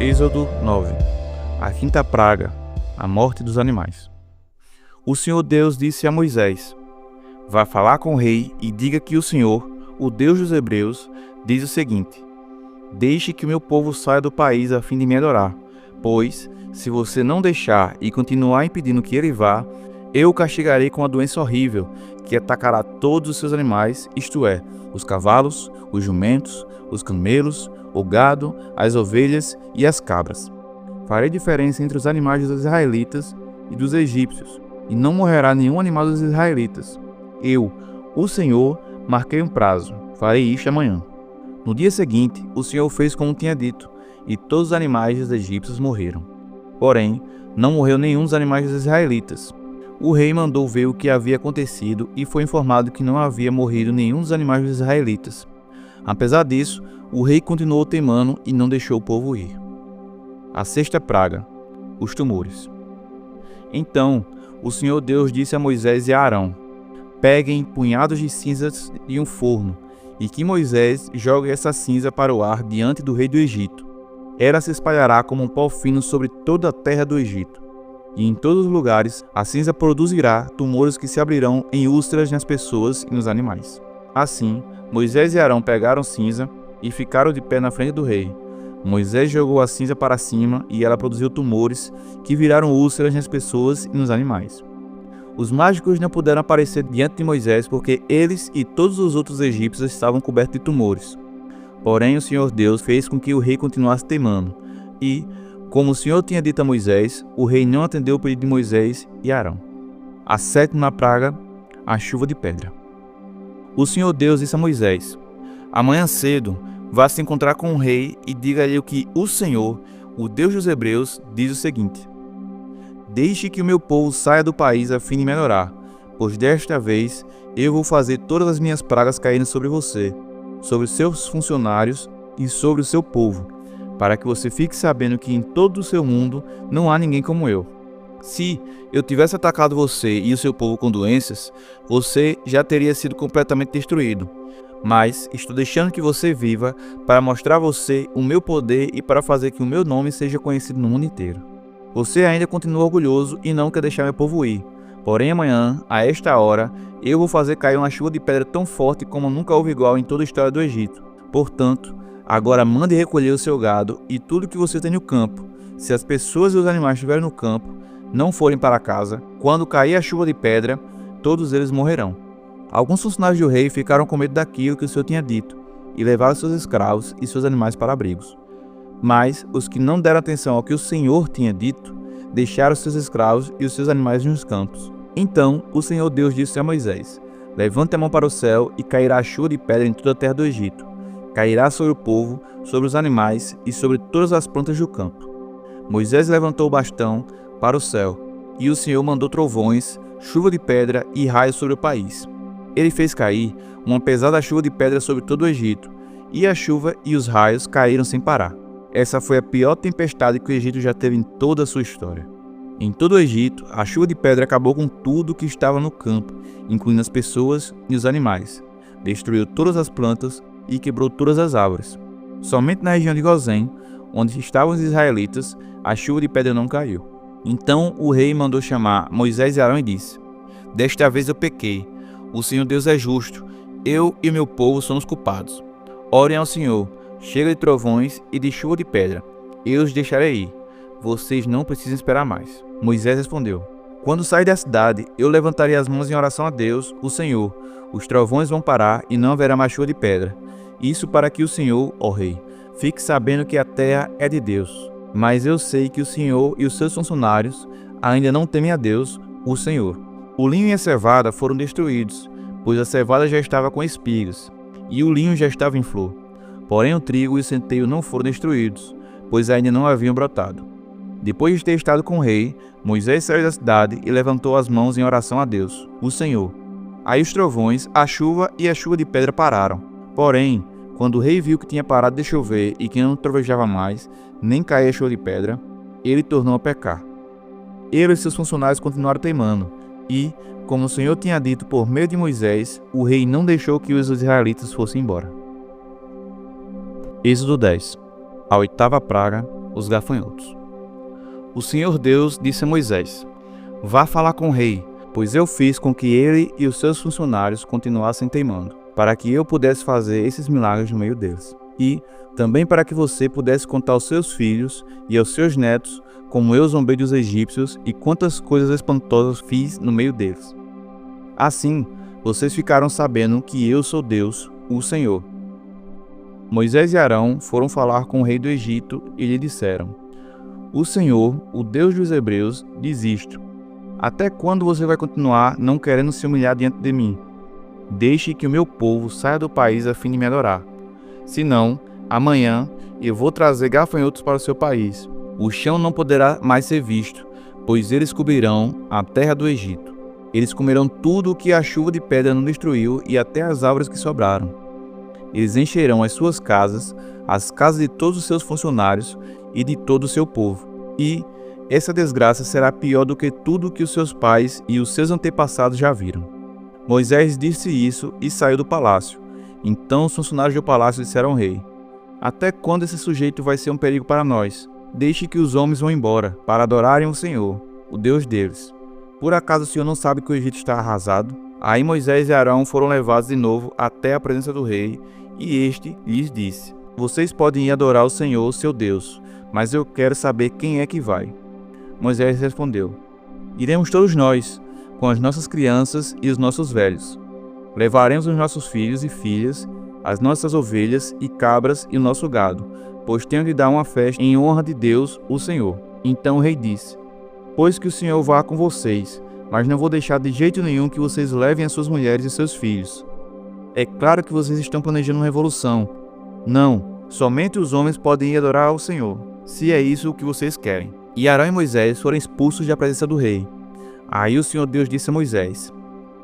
Êxodo 9. A quinta praga, a morte dos animais. O Senhor Deus disse a Moisés: vá falar com o rei e diga que o Senhor, o Deus dos Hebreus, diz o seguinte: deixe que o meu povo saia do país a fim de me adorar, pois, se você não deixar e continuar impedindo que ele vá, eu o castigarei com uma doença horrível, que atacará todos os seus animais, isto é, os cavalos, os jumentos, os camelos, o gado, as ovelhas e as cabras. Farei diferença entre os animais dos israelitas e dos egípcios, e não morrerá nenhum animal dos israelitas. Eu, o Senhor, marquei um prazo, farei isto amanhã. No dia seguinte, o Senhor fez como tinha dito, e todos os animais dos egípcios morreram. Porém, não morreu nenhum dos animais dos israelitas. O rei mandou ver o que havia acontecido e foi informado que não havia morrido nenhum dos animais dos israelitas. Apesar disso, o rei continuou teimando e não deixou o povo ir. A sexta praga, os tumores. Então, o Senhor Deus disse a Moisés e a Arão: peguem punhados de cinzas de um forno, e que Moisés jogue essa cinza para o ar diante do rei do Egito. Ela se espalhará como um pó fino sobre toda a terra do Egito. E em todos os lugares a cinza produzirá tumores que se abrirão em úlceras nas pessoas e nos animais. Assim, Moisés e Arão pegaram cinza e ficaram de pé na frente do rei. Moisés jogou a cinza para cima e ela produziu tumores que viraram úlceras nas pessoas e nos animais. Os mágicos não puderam aparecer diante de Moisés porque eles e todos os outros egípcios estavam cobertos de tumores. Porém, o Senhor Deus fez com que o rei continuasse teimando e, como o Senhor tinha dito a Moisés, o rei não atendeu o pedido de Moisés e Arão. A sétima praga, a chuva de pedra. O Senhor Deus disse a Moisés: amanhã cedo, vá se encontrar com o rei e diga-lhe que o Senhor, o Deus dos Hebreus, diz o seguinte: deixe que o meu povo saia do país a fim de me adorar, pois desta vez eu vou fazer todas as minhas pragas caírem sobre você, sobre os seus funcionários e sobre o seu povo, para que você fique sabendo que em todo o seu mundo não há ninguém como eu. Se eu tivesse atacado você e o seu povo com doenças, você já teria sido completamente destruído. Mas estou deixando que você viva para mostrar a você o meu poder e para fazer que o meu nome seja conhecido no mundo inteiro. Você ainda continua orgulhoso e não quer deixar meu povo ir. Porém amanhã, a esta hora, eu vou fazer cair uma chuva de pedra tão forte como nunca houve igual em toda a história do Egito. Portanto, agora mande recolher o seu gado e tudo que você tem no campo. Se as pessoas e os animais estiverem no campo, não forem para casa, quando cair a chuva de pedra, todos eles morrerão. Alguns funcionários do rei ficaram com medo daquilo que o Senhor tinha dito, e levaram seus escravos e seus animais para abrigos. Mas os que não deram atenção ao que o Senhor tinha dito, deixaram seus escravos e os seus animais nos campos. Então o Senhor Deus disse a Moisés: levante a mão para o céu e cairá a chuva de pedra em toda a terra do Egito. Cairá sobre o povo, sobre os animais e sobre todas as plantas do campo. Moisés levantou o bastão para o céu, e o Senhor mandou trovões, chuva de pedra e raios sobre o país. Ele fez cair uma pesada chuva de pedra sobre todo o Egito, e a chuva e os raios caíram sem parar. Essa foi a pior tempestade que o Egito já teve em toda a sua história. Em todo o Egito, a chuva de pedra acabou com tudo que estava no campo, incluindo as pessoas e os animais. Destruiu todas as plantas e quebrou todas as árvores. Somente na região de Gozém, onde estavam os israelitas, a chuva de pedra não caiu. Então o rei mandou chamar Moisés e Arão e disse: desta vez eu pequei. O Senhor Deus é justo. Eu e meu povo somos culpados. Orem ao Senhor. Chega de trovões e de chuva de pedra. Eu os deixarei ir. Vocês não precisam esperar mais. Moisés respondeu: quando sair da cidade, eu levantarei as mãos em oração a Deus, o Senhor. Os trovões vão parar e não haverá mais chuva de pedra. Isso para que o Senhor, ó rei, fique sabendo que a terra é de Deus. Mas eu sei que o Senhor e os seus funcionários ainda não temem a Deus, o Senhor. O linho e a cevada foram destruídos, pois a cevada já estava com espigas, e o linho já estava em flor. Porém o trigo e o centeio não foram destruídos, pois ainda não haviam brotado. Depois de ter estado com o rei, Moisés saiu da cidade e levantou as mãos em oração a Deus, o Senhor. Aí os trovões, a chuva e a chuva de pedra pararam. Porém, quando o rei viu que tinha parado de chover e que não trovejava mais, nem caía a chuva de pedra, ele tornou a pecar. Ele e seus funcionários continuaram teimando, e, como o Senhor tinha dito por meio de Moisés, o rei não deixou que os israelitas fossem embora. Êxodo 10. A oitava praga, os gafanhotos. O Senhor Deus disse a Moisés: Vá falar com o rei, pois eu fiz com que ele e os seus funcionários continuassem teimando, para que eu pudesse fazer esses milagres no meio deles. E também para que você pudesse contar aos seus filhos e aos seus netos como eu zombei dos egípcios e quantas coisas espantosas fiz no meio deles. Assim, vocês ficaram sabendo que eu sou Deus, o Senhor. Moisés e Arão foram falar com o rei do Egito e lhe disseram: O Senhor, o Deus dos Hebreus, diz isto: Até quando você vai continuar não querendo se humilhar diante de mim? Deixe que o meu povo saia do país a fim de me adorar. Senão, amanhã eu vou trazer gafanhotos para o seu país. O chão não poderá mais ser visto, pois eles cobrirão a terra do Egito. Eles comerão tudo o que a chuva de pedra não destruiu e até as árvores que sobraram. Eles encherão as suas casas, as casas de todos os seus funcionários e de todo o seu povo. E essa desgraça será pior do que tudo que os seus pais e os seus antepassados já viram. Moisés disse isso e saiu do palácio. Então os funcionários do palácio disseram ao rei: Até quando esse sujeito vai ser um perigo para nós? Deixe que os homens vão embora, para adorarem o Senhor, o Deus deles. Por acaso o Senhor não sabe que o Egito está arrasado? Aí Moisés e Arão foram levados de novo até a presença do rei, e este lhes disse: Vocês podem ir adorar o Senhor, seu Deus, mas eu quero saber quem é que vai. Moisés respondeu: Iremos todos nós, com as nossas crianças e os nossos velhos. Levaremos os nossos filhos e filhas, as nossas ovelhas e cabras e o nosso gado, pois tenho de dar uma festa em honra de Deus, o Senhor. Então o rei disse: Pois que o Senhor vá com vocês, mas não vou deixar de jeito nenhum que vocês levem as suas mulheres e seus filhos. É claro que vocês estão planejando uma revolução. Não, somente os homens podem ir adorar ao Senhor, se é isso o que vocês querem. E Arão e Moisés foram expulsos da presença do rei. Aí o Senhor Deus disse a Moisés: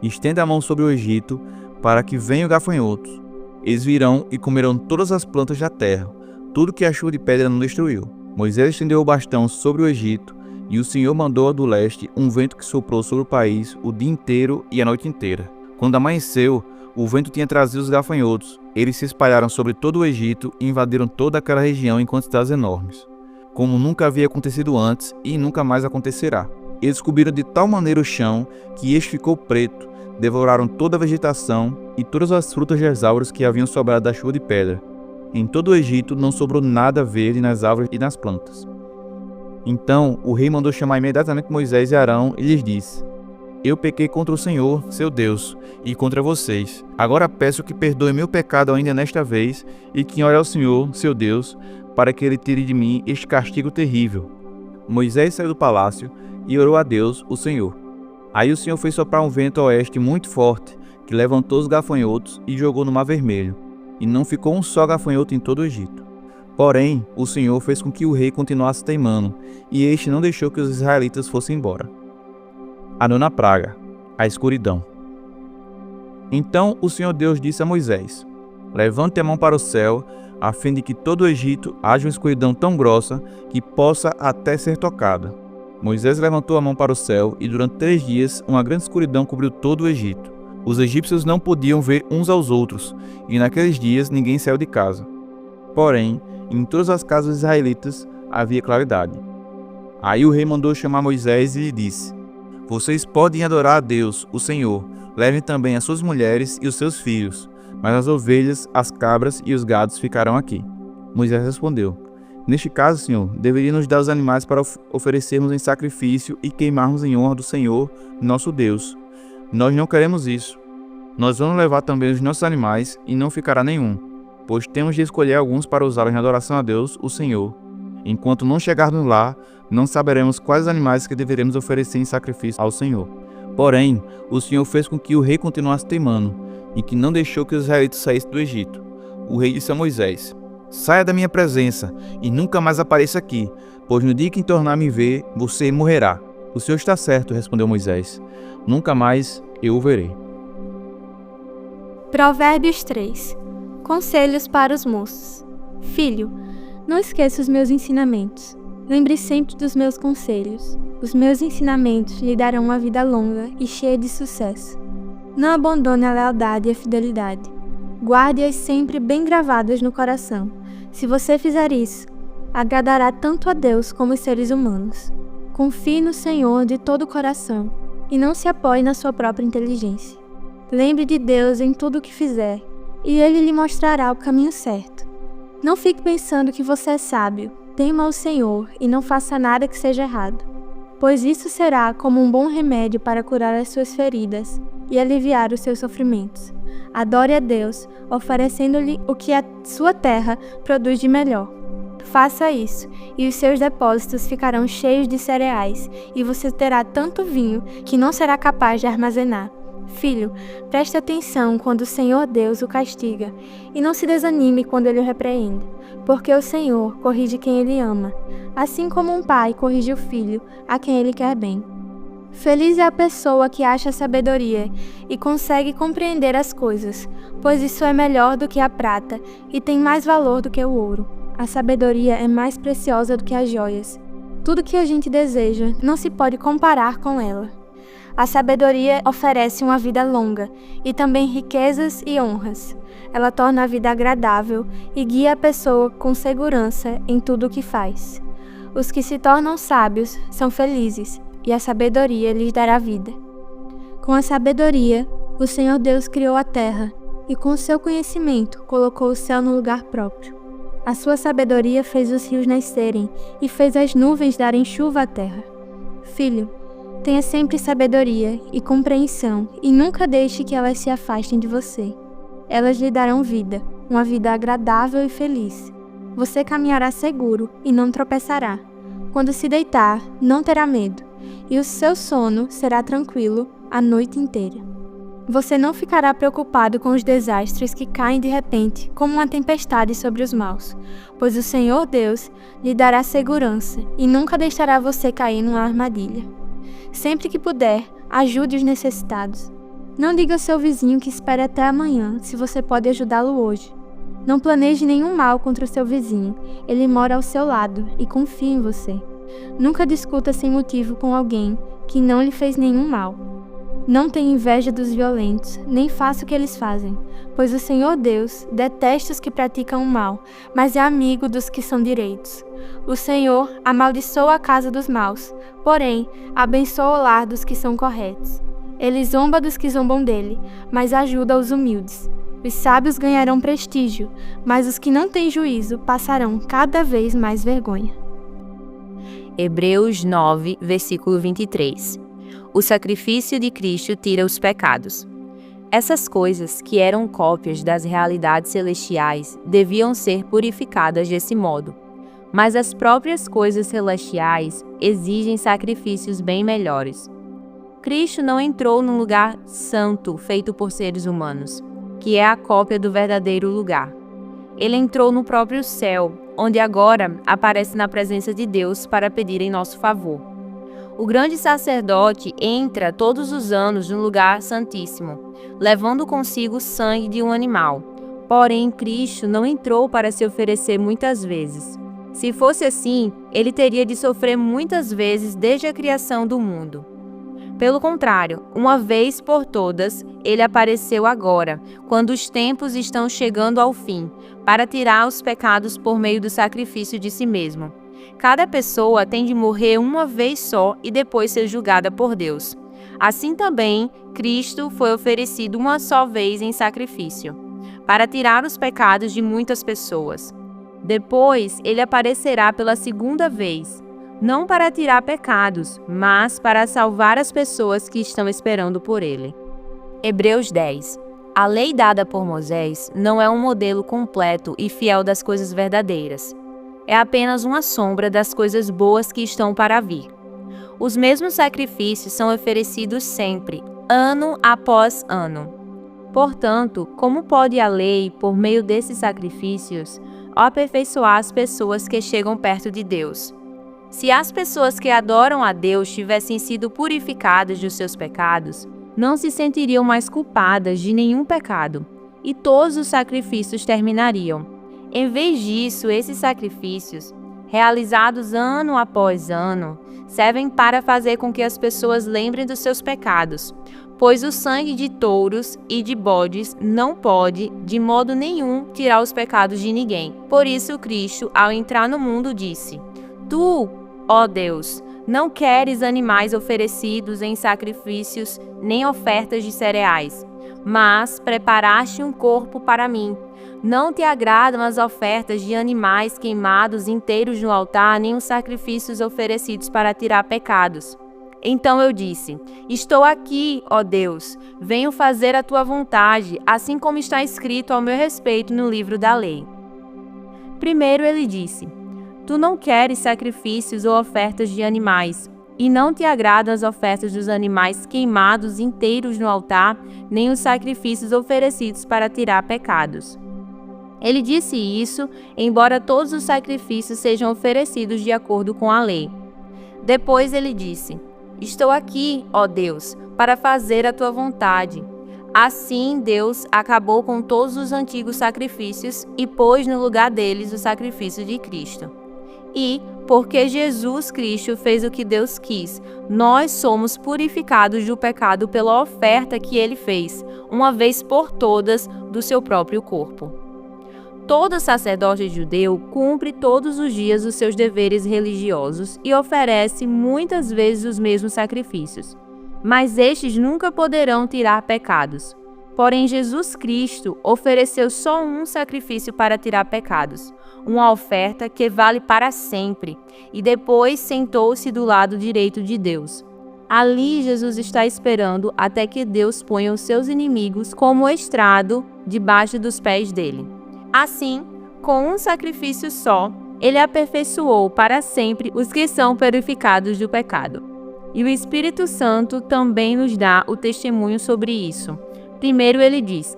Estenda a mão sobre o Egito, para que venham gafanhotos. Eles virão e comerão todas as plantas da terra, tudo que a chuva de pedra não destruiu. Moisés estendeu o bastão sobre o Egito, e o Senhor mandou do leste um vento que soprou sobre o país o dia inteiro e a noite inteira. Quando amanheceu, o vento tinha trazido os gafanhotos. Eles se espalharam sobre todo o Egito e invadiram toda aquela região em quantidades enormes, como nunca havia acontecido antes e nunca mais acontecerá. Eles cobriram de tal maneira o chão que este ficou preto, devoraram toda a vegetação e todas as frutas das árvores que haviam sobrado da chuva de pedra. Em todo o Egito não sobrou nada verde nas árvores e nas plantas. Então o rei mandou chamar imediatamente Moisés e Arão e lhes disse: Eu pequei contra o Senhor, seu Deus, e contra vocês. Agora peço que perdoe meu pecado ainda nesta vez e que ore ao Senhor, seu Deus, para que ele tire de mim este castigo terrível. Moisés saiu do palácio e orou a Deus, o Senhor. Aí o Senhor fez soprar um vento a oeste muito forte, que levantou os gafanhotos e jogou no Mar Vermelho, e não ficou um só gafanhoto em todo o Egito. Porém, o Senhor fez com que o rei continuasse teimando, e este não deixou que os israelitas fossem embora. A nona praga, a escuridão. Então o Senhor Deus disse a Moisés: Levante a mão para o céu, a fim de que todo o Egito haja uma escuridão tão grossa que possa até ser tocada. Moisés levantou a mão para o céu, e durante 3 dias uma grande escuridão cobriu todo o Egito. Os egípcios não podiam ver uns aos outros, e naqueles dias ninguém saiu de casa. Porém, em todas as casas israelitas havia claridade. Aí o rei mandou chamar Moisés e lhe disse: Vocês podem adorar a Deus, o Senhor. Levem também as suas mulheres e os seus filhos, mas as ovelhas, as cabras e os gados ficarão aqui. Moisés respondeu: Neste caso, Senhor, deveria nos dar os animais para oferecermos em sacrifício e queimarmos em honra do Senhor, nosso Deus. Nós não queremos isso. Nós vamos levar também os nossos animais e não ficará nenhum, pois temos de escolher alguns para usá-los na adoração a Deus, o Senhor. Enquanto não chegarmos lá, não saberemos quais animais que deveremos oferecer em sacrifício ao Senhor. Porém, o Senhor fez com que o rei continuasse teimando, e que não deixou que os israelitas saíssem do Egito. O rei disse a Moisés: Saia da minha presença e nunca mais apareça aqui, pois no dia que tornar a me ver, você morrerá. O Senhor está certo, respondeu Moisés. Nunca mais eu o verei. Provérbios 3. Conselhos para os moços. Filho, não esqueça os meus ensinamentos. Lembre sempre dos meus conselhos. Os meus ensinamentos lhe darão uma vida longa e cheia de sucesso. Não abandone a lealdade e a fidelidade. Guarde-as sempre bem gravadas no coração. Se você fizer isso, agradará tanto a Deus como os seres humanos. Confie no Senhor de todo o coração e não se apoie na sua própria inteligência. Lembre de Deus em tudo o que fizer e Ele lhe mostrará o caminho certo. Não fique pensando que você é sábio. Tema ao Senhor e não faça nada que seja errado, pois isso será como um bom remédio para curar as suas feridas e aliviar os seus sofrimentos. Adore a Deus, oferecendo-lhe o que a sua terra produz de melhor. Faça isso, e os seus depósitos ficarão cheios de cereais, e você terá tanto vinho que não será capaz de armazenar. Filho, preste atenção quando o Senhor Deus o castiga, e não se desanime quando Ele o repreende, porque o Senhor corrige quem Ele ama, assim como um pai corrige o filho, a quem Ele quer bem. Feliz é a pessoa que acha sabedoria e consegue compreender as coisas, pois isso é melhor do que a prata e tem mais valor do que o ouro. A sabedoria é mais preciosa do que as joias. Tudo que a gente deseja não se pode comparar com ela. A sabedoria oferece uma vida longa e também riquezas e honras. Ela torna a vida agradável e guia a pessoa com segurança em tudo o que faz. Os que se tornam sábios são felizes e a sabedoria lhes dará vida. Com a sabedoria, o Senhor Deus criou a terra e com o seu conhecimento colocou o céu no lugar próprio. A sua sabedoria fez os rios nascerem e fez as nuvens darem chuva à terra. Filho, tenha sempre sabedoria e compreensão e nunca deixe que elas se afastem de você. Elas lhe darão vida, uma vida agradável e feliz. Você caminhará seguro e não tropeçará. Quando se deitar, não terá medo, e o seu sono será tranquilo a noite inteira. Você não ficará preocupado com os desastres que caem de repente, como uma tempestade sobre os maus, pois o Senhor Deus lhe dará segurança e nunca deixará você cair numa armadilha. Sempre que puder, ajude os necessitados. Não diga ao seu vizinho que espere até amanhã, se você pode ajudá-lo hoje. Não planeje nenhum mal contra o seu vizinho, ele mora ao seu lado e confia em você. Nunca discuta sem motivo com alguém que não lhe fez nenhum mal. Não tenha inveja dos violentos, nem faça o que eles fazem, pois o Senhor Deus detesta os que praticam o mal, mas é amigo dos que são direitos. O Senhor amaldiçoa a casa dos maus, porém abençoa o lar dos que são corretos. Ele zomba dos que zombam dele, mas ajuda os humildes. Os sábios ganharão prestígio, mas os que não têm juízo passarão cada vez mais vergonha. Hebreus 9, versículo 23. O sacrifício de Cristo tira os pecados. Essas coisas, que eram cópias das realidades celestiais, deviam ser purificadas desse modo. Mas as próprias coisas celestiais exigem sacrifícios bem melhores. Cristo não entrou num lugar santo feito por seres humanos, que é a cópia do verdadeiro lugar. Ele entrou no próprio céu, onde agora aparece na presença de Deus para pedir em nosso favor. O grande sacerdote entra todos os anos no lugar santíssimo, levando consigo o sangue de um animal. Porém, Cristo não entrou para se oferecer muitas vezes. Se fosse assim, ele teria de sofrer muitas vezes desde a criação do mundo. Pelo contrário, uma vez por todas, ele apareceu agora, quando os tempos estão chegando ao fim, para tirar os pecados por meio do sacrifício de si mesmo. Cada pessoa tem de morrer uma vez só e depois ser julgada por Deus. Assim também, Cristo foi oferecido uma só vez em sacrifício, para tirar os pecados de muitas pessoas. Depois, ele aparecerá pela segunda vez, não para tirar pecados, mas para salvar as pessoas que estão esperando por ele. Hebreus 10. A lei dada por Moisés não é um modelo completo e fiel das coisas verdadeiras. É apenas uma sombra das coisas boas que estão para vir. Os mesmos sacrifícios são oferecidos sempre, ano após ano. Portanto, como pode a lei, por meio desses sacrifícios, aperfeiçoar as pessoas que chegam perto de Deus? Se as pessoas que adoram a Deus tivessem sido purificadas dos seus pecados, não se sentiriam mais culpadas de nenhum pecado, e todos os sacrifícios terminariam. Em vez disso, esses sacrifícios, realizados ano após ano, servem para fazer com que as pessoas lembrem dos seus pecados, pois o sangue de touros e de bodes não pode, de modo nenhum, tirar os pecados de ninguém. Por isso Cristo, ao entrar no mundo, disse: Tu, ó Deus, não queres animais oferecidos em sacrifícios, nem ofertas de cereais, mas preparaste um corpo para mim. Não te agradam as ofertas de animais queimados inteiros no altar, nem os sacrifícios oferecidos para tirar pecados. Então eu disse: Estou aqui, ó Deus, venho fazer a tua vontade, assim como está escrito ao meu respeito no livro da lei. Primeiro ele disse: Tu não queres sacrifícios ou ofertas de animais, e não te agradam as ofertas dos animais queimados inteiros no altar, nem os sacrifícios oferecidos para tirar pecados. Ele disse isso, embora todos os sacrifícios sejam oferecidos de acordo com a lei. Depois ele disse: Estou aqui, ó Deus, para fazer a tua vontade. Assim, Deus acabou com todos os antigos sacrifícios e pôs no lugar deles o sacrifício de Cristo. E, porque Jesus Cristo fez o que Deus quis, nós somos purificados do pecado pela oferta que ele fez, uma vez por todas, do seu próprio corpo. Todo sacerdote judeu cumpre todos os dias os seus deveres religiosos e oferece muitas vezes os mesmos sacrifícios. Mas estes nunca poderão tirar pecados. Porém, Jesus Cristo ofereceu só um sacrifício para tirar pecados, uma oferta que vale para sempre, e depois sentou-se do lado direito de Deus. Ali Jesus está esperando até que Deus ponha os seus inimigos como estrado debaixo dos pés dele. Assim, com um sacrifício só, ele aperfeiçoou para sempre os que são purificados do pecado. E o Espírito Santo também nos dá o testemunho sobre isso. Primeiro ele diz: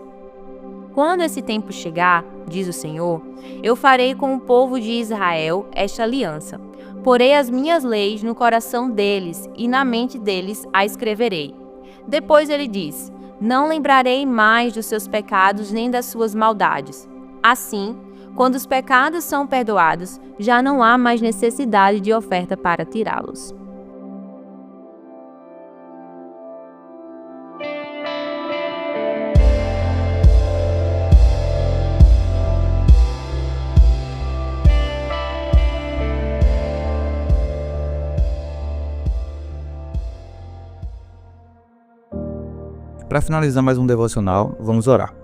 Quando esse tempo chegar, diz o Senhor, eu farei com o povo de Israel esta aliança. Porei as minhas leis no coração deles e na mente deles a escreverei. Depois ele diz: Não lembrarei mais dos seus pecados nem das suas maldades. Assim, quando os pecados são perdoados, já não há mais necessidade de oferta para tirá-los. Para finalizar mais um devocional, vamos orar.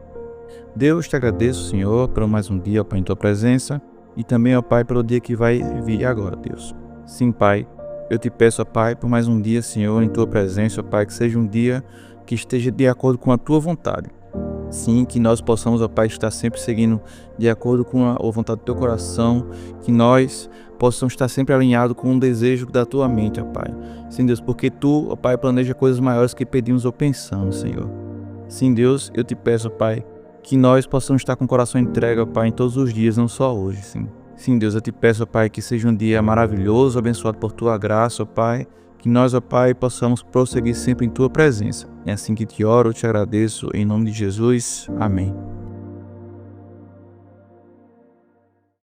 Deus, te agradeço, Senhor, por mais um dia, ó Pai, em Tua presença, e também, ó Pai, pelo dia que vai vir agora, Deus. Sim, Pai, eu te peço, ó Pai, por mais um dia, Senhor, em Tua presença, ó Pai, que seja um dia que esteja de acordo com a Tua vontade. Sim, que nós possamos, ó Pai, estar sempre seguindo de acordo com a vontade do Teu coração, que nós possamos estar sempre alinhados com o desejo da Tua mente, ó Pai. Sim, Deus, porque Tu, ó Pai, planeja coisas maiores que pedimos ou pensamos, Senhor. Sim, Deus, eu te peço, ó Pai, que nós possamos estar com o coração entregue, ó Pai, em todos os dias, não só hoje, sim. Sim, Deus, eu te peço, ó Pai, que seja um dia maravilhoso, abençoado por Tua graça, ó Pai, que nós, ó Pai, possamos prosseguir sempre em Tua presença. É assim que te oro, eu te agradeço, em nome de Jesus. Amém.